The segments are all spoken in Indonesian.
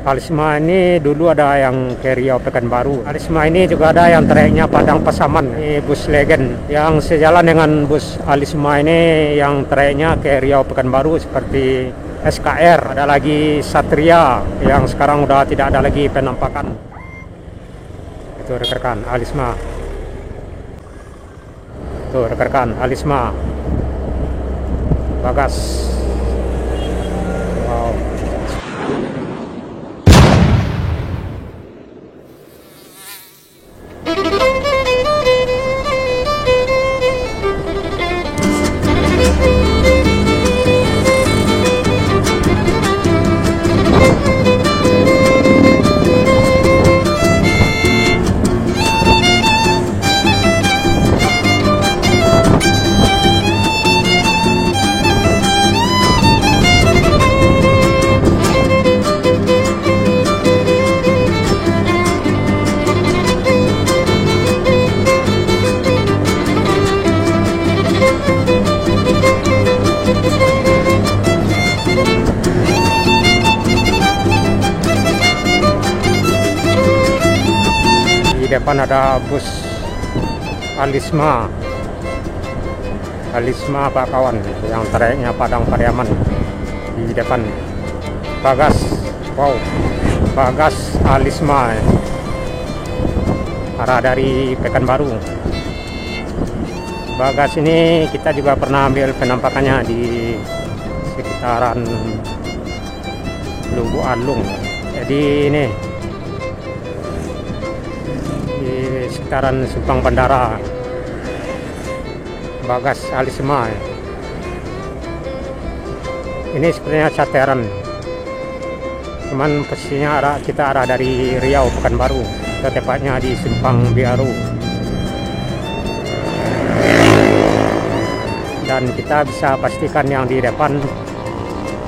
Alisma ini dulu ada yang ke Riau Pekanbaru. Alisma ini juga ada yang trayeknya Padang Pasaman. Ini bus legend yang sejalan dengan bus Alisma ini yang trayeknya ke Riau Pekanbaru seperti SKR. Ada lagi Satria yang sekarang udah tidak ada lagi penampakan. Itu rekan-rekan Alisma. Tuh rekan-rekan Alisma. Bagas. Wow. Di depan ada bus Alisma Pak kawan, yang trayeknya Padang Pariaman. Di depan Bagas, wow, Bagas Alisma arah dari Pekanbaru. Bagas ini kita juga pernah ambil penampakannya di sekitaran Lubuk Alung. Jadi ini sekitaran Simpang Bandara. Bagas Alisma ini sebenarnya cateran, cuman posisinya kita arah dari Riau Pekanbaru, tepatnya di Simpang Biaru. Dan kita bisa pastikan yang di depan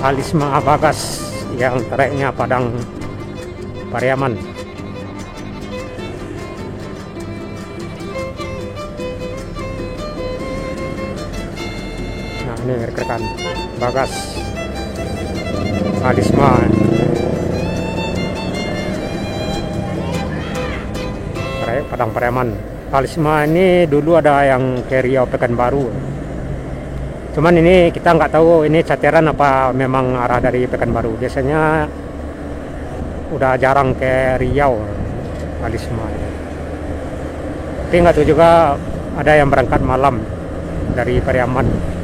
Alisma Bagas yang trayeknya Padang Pariaman. Ini rekan Bagas Alisma trayek Padang Pariaman. Alisma ini dulu ada yang ke Riau Pekanbaru, cuman ini kita nggak tahu ini cateran apa memang arah dari Pekanbaru. Biasanya udah jarang ke Riau Alisma, tapi nggak tahu juga ada yang berangkat malam dari Pariaman.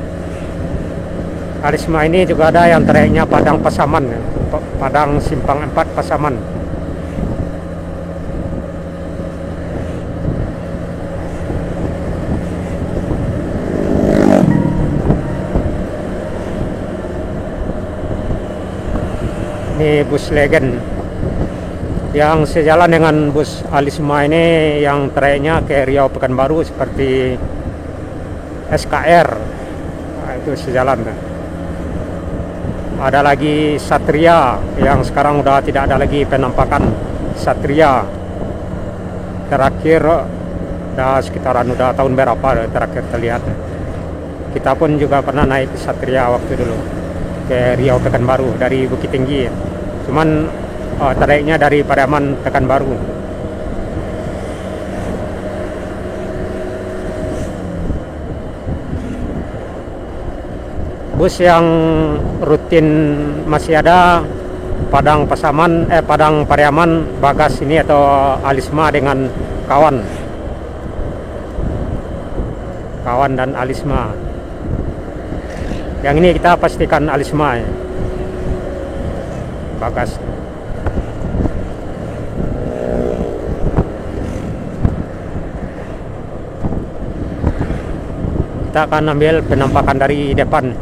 Alisma ini juga ada yang trayeknya Padang Pasaman, Padang Simpang 4 Pasaman. Ini bus legend yang sejalan dengan bus Alisma ini yang trayeknya ke Riau Pekanbaru seperti SKR. Nah, itu sejalan. Ada lagi Satria yang sekarang udah tidak ada lagi penampakan. Satria terakhir udah sekitaran udah tahun berapa terakhir terlihat. Kita pun juga pernah naik Satria waktu dulu ke Riau Pekanbaru dari Bukit Tinggi, cuman trayeknya dari Pariaman Pekanbaru. Bus yang rutin masih ada Padang Pasaman, Padang Pariaman, Bagas ini atau Alisma dengan kawan dan Alisma. Yang ini kita pastikan Alisma ya. Bagas. Kita akan ambil penampakan dari depan.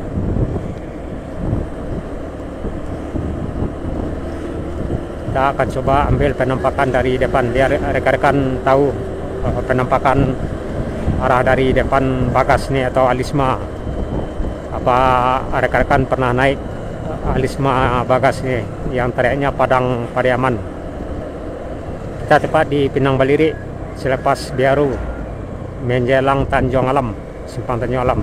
Kita akan coba ambil penampakan dari depan biar rekan-rekan tahu penampakan arah dari depan Bagas nih atau Alisma. Apa rekan-rekan pernah naik Alisma Bagas nih yang trayeknya Padang Pariaman. Kita tepat di Pinang Baliri selepas Biaru menjelang Tanjung Alam, Simpang Tanjung Alam.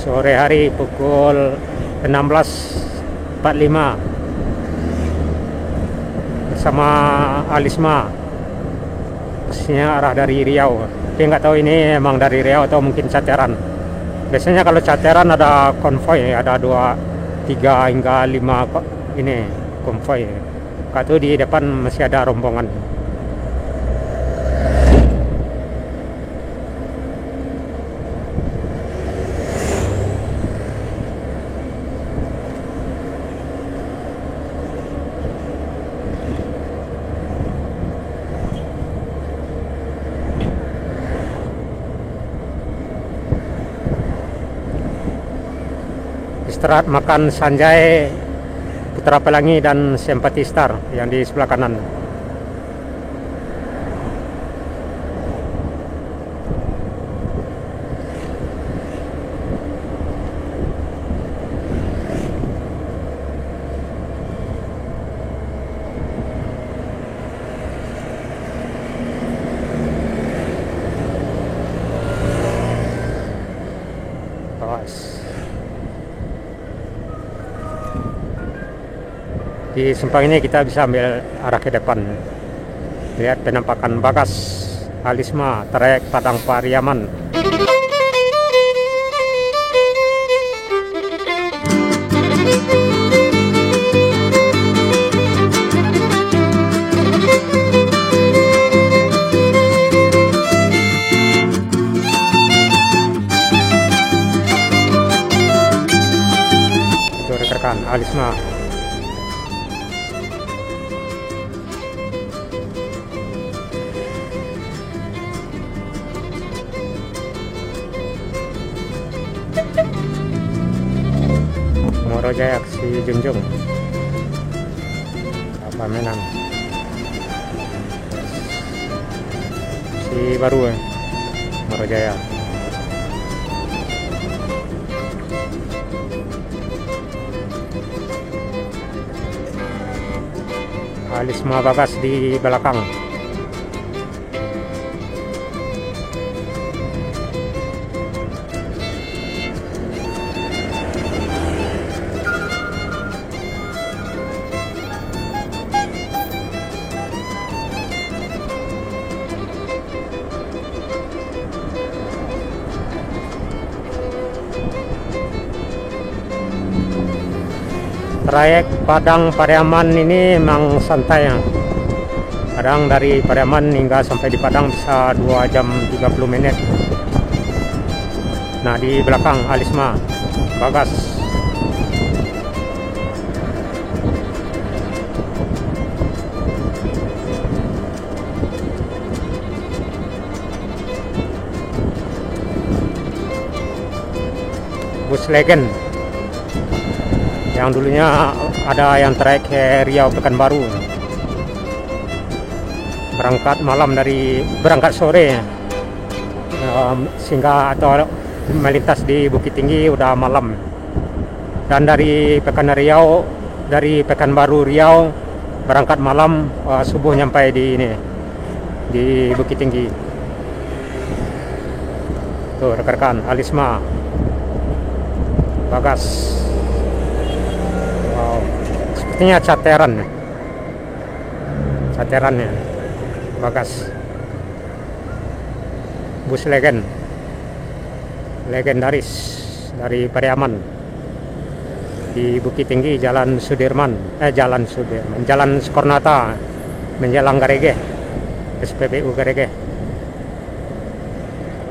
sore hari pukul 16.45 bersama Alisma, pastinya arah dari Riau, tapi nggak tahu ini emang dari Riau atau mungkin Cateran. Biasanya kalau Cateran ada konvoy, ada 2, 3 hingga 5 ini konvoy. Kata di depan masih ada rombongan. Istirahat makan Sanjay, Putra Pelangi dan Simpati Star yang di sebelah kanan. Di simpang ini kita bisa ambil arah ke depan. Lihat penampakan Bagas, Alisma, trayek Padang Pariaman. Itu rekan Alisma. Morojaya si Junjung, apa menang si baru Morojaya. Alisma Bagas di belakang. Trayek Padang Pariaman ini memang santai ya. Kadang dari Pariaman hingga sampai di Padang bisa 2 jam 30 menit. Nah, di belakang Alisma Bagas. Bus Legend yang dulunya ada yang trayek ke Riau Pekanbaru, berangkat sore sehingga atau melintas di Bukit Tinggi udah malam, dan dari Pekanbaru Riau berangkat malam, subuh nyampai di Bukit Tinggi. Tuh rekan-rekan Alisma Bagas. Sepertinya Cateran ya, Bagas. Bus legendaris dari Pariaman di Bukit Tinggi, Jalan Soekarnata menjelang Garege, SPBU Garege.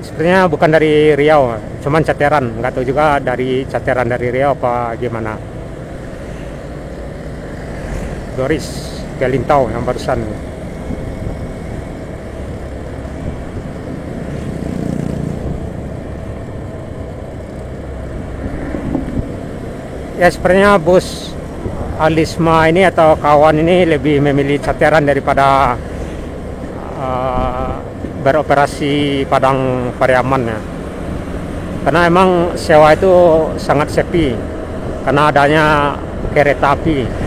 Sepertinya bukan dari Riau, cuman Cateran. Nggak tahu juga dari Cateran dari Riau apa gimana. Doris Galintau yang barusan. Ya, sepertinya bus Alisma ini atau kawan ini lebih memilih Cateran daripada beroperasi Padang Pariaman ya. Karena emang sewa itu sangat sepi karena adanya kereta api.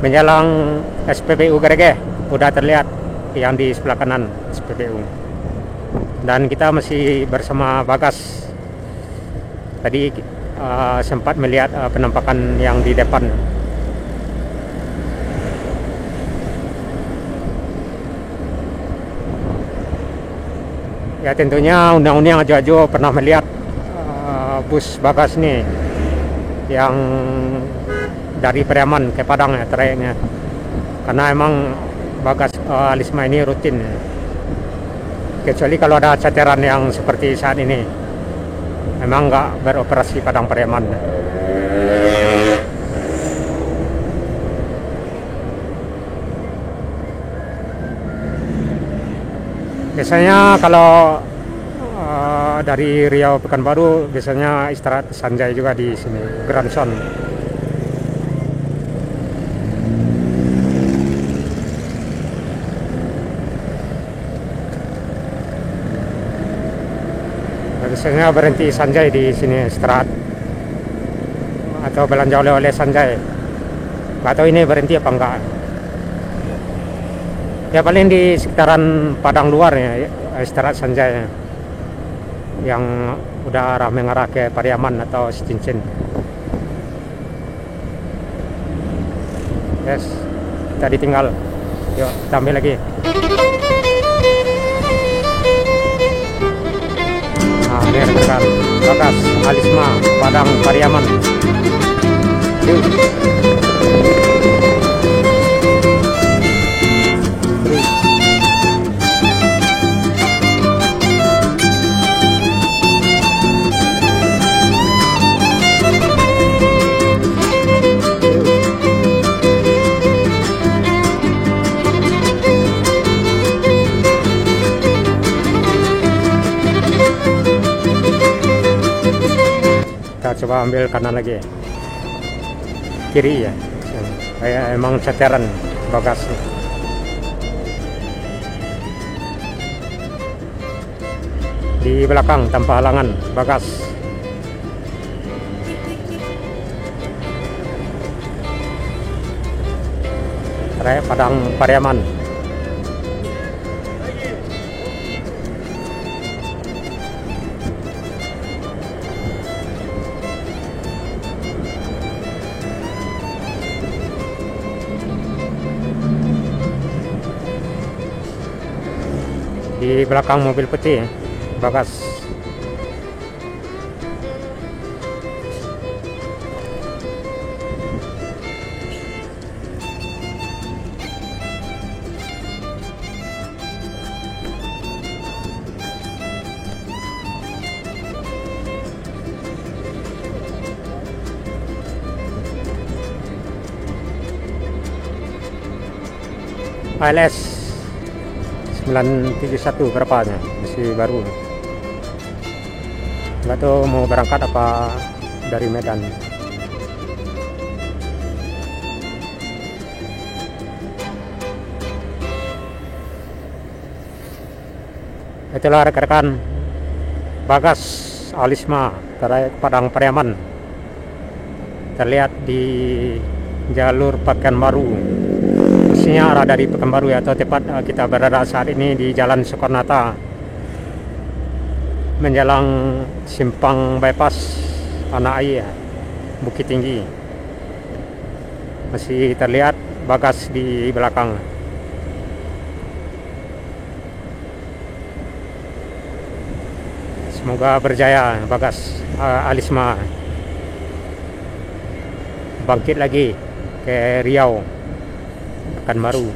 menjelang SPBU Geregeh udah terlihat yang di sebelah kanan SPBU. Dan kita masih bersama Bagas. Tadi sempat melihat penampakan yang di depan. Ya tentunya undang-undang Ajo-Ajo pernah melihat bus Bagas nih yang dari Pariaman ke Padang ya trayeknya. Karena emang Bagas Alisma ini rutin. Kecuali kalau ada cateran yang seperti saat ini. Memang nggak beroperasi Padang Pariaman. Biasanya kalau dari Riau Pekanbaru biasanya istirahat sanjai juga di sini, Grandson. Biasanya berhenti sanjai di sini istirahat atau belanja oleh-oleh sanjai. Nggak tahu ini berhenti apa enggak. Ya paling di sekitaran Padang luar ya istirahat sanjai yang udah arah mengarah ke Pariaman atau Cincin. Yes, kita ditinggal. Yuk, kita ambil lagi. Nah, ini rekan Bagas Alisma Padang Pariaman. Yuk. Coba ambil kanan lagi, kiri ya, kayak emang cateran Bagas. Di belakang tanpa halangan Bagas. Trayek Padang Pariaman. Di belakang mobil putih Bagas. ALS 971 berapanya, masih baru. Nggak tahu mau berangkat apa dari Medan. Itulah rekan-rekan Bagas Alisma trayek Padang Pariaman, terlihat di jalur Pekanbaru. Arah dari Pekanbaru ya, atau tepat kita berada saat ini di Jalan Soekarno-Hatta menjelang simpang bypass Anak Air Bukit Tinggi. Masih terlihat Bagas di belakang. Semoga berjaya Bagas Alisma, bangkit lagi ke Riau Pekanbaru.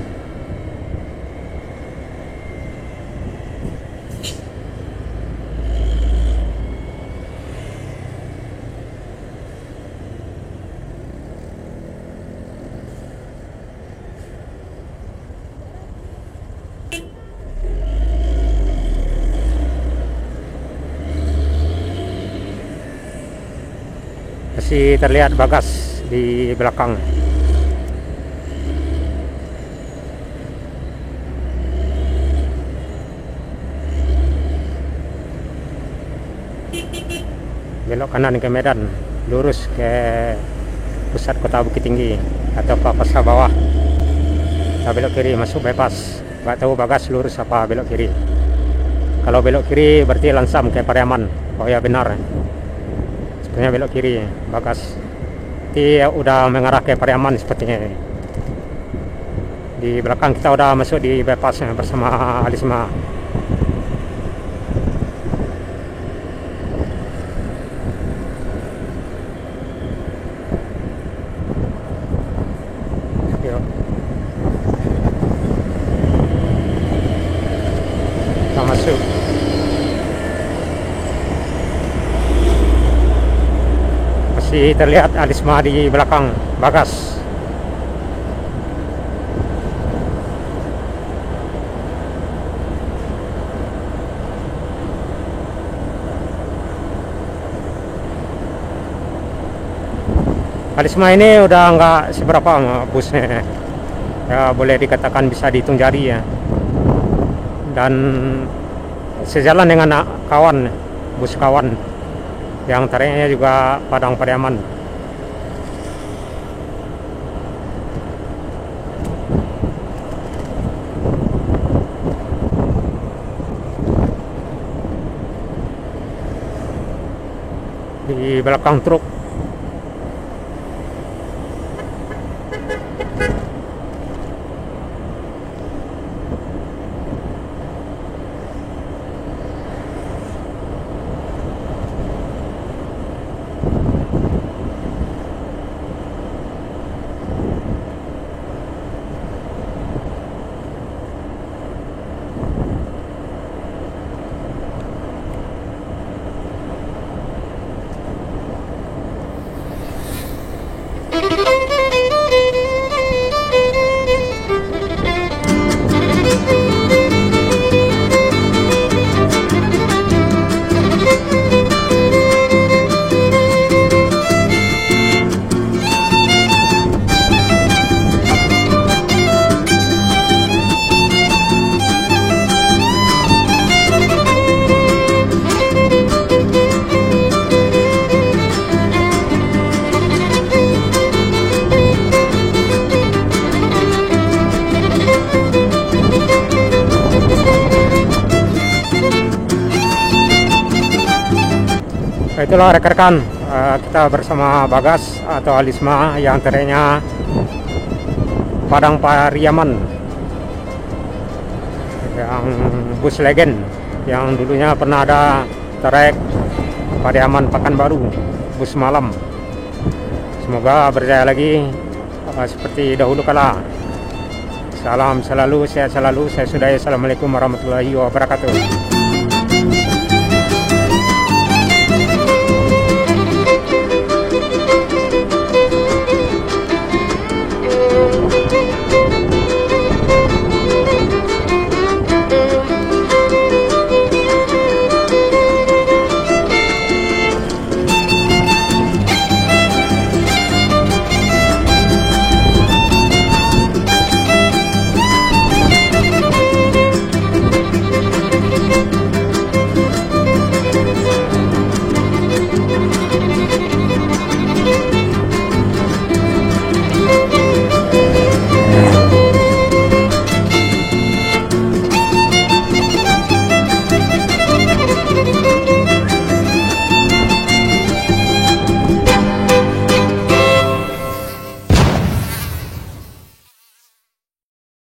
Masih terlihat Bagas di belakang. Belok kanan ke Medan, lurus ke pusat kota Bukit Tinggi atau ke Pasar Bawah. Kita belok kiri masuk bypass. Nggak tahu Bagas lurus apa belok kiri. Kalau belok kiri berarti langsam ke Pariaman. Oh ya benar. Sebenarnya belok kiri Bagas. Nanti udah mengarah ke Pariaman sepertinya. Di belakang kita udah masuk di bypass bersama Alisma. Yuk. Kita masuk. Masih terlihat Alisma di belakang Bagas. Alisma ini udah nggak seberapa busnya, ya boleh dikatakan bisa dihitung jari ya. Dan sejalan dengan kawan, bus kawan yang tariknya juga Padang Pariaman. Di belakang truk itulah rekan-rekan, kita bersama Bagas atau Alisma yang tariknya Padang Pariaman, yang bus legend yang dulunya pernah ada trayek Pariaman Pekanbaru, bus malam. Semoga berjaya lagi seperti dahulu kala. Salam selalu, sehat selalu. Saya sudahi. Assalamualaikum warahmatullahi wabarakatuh.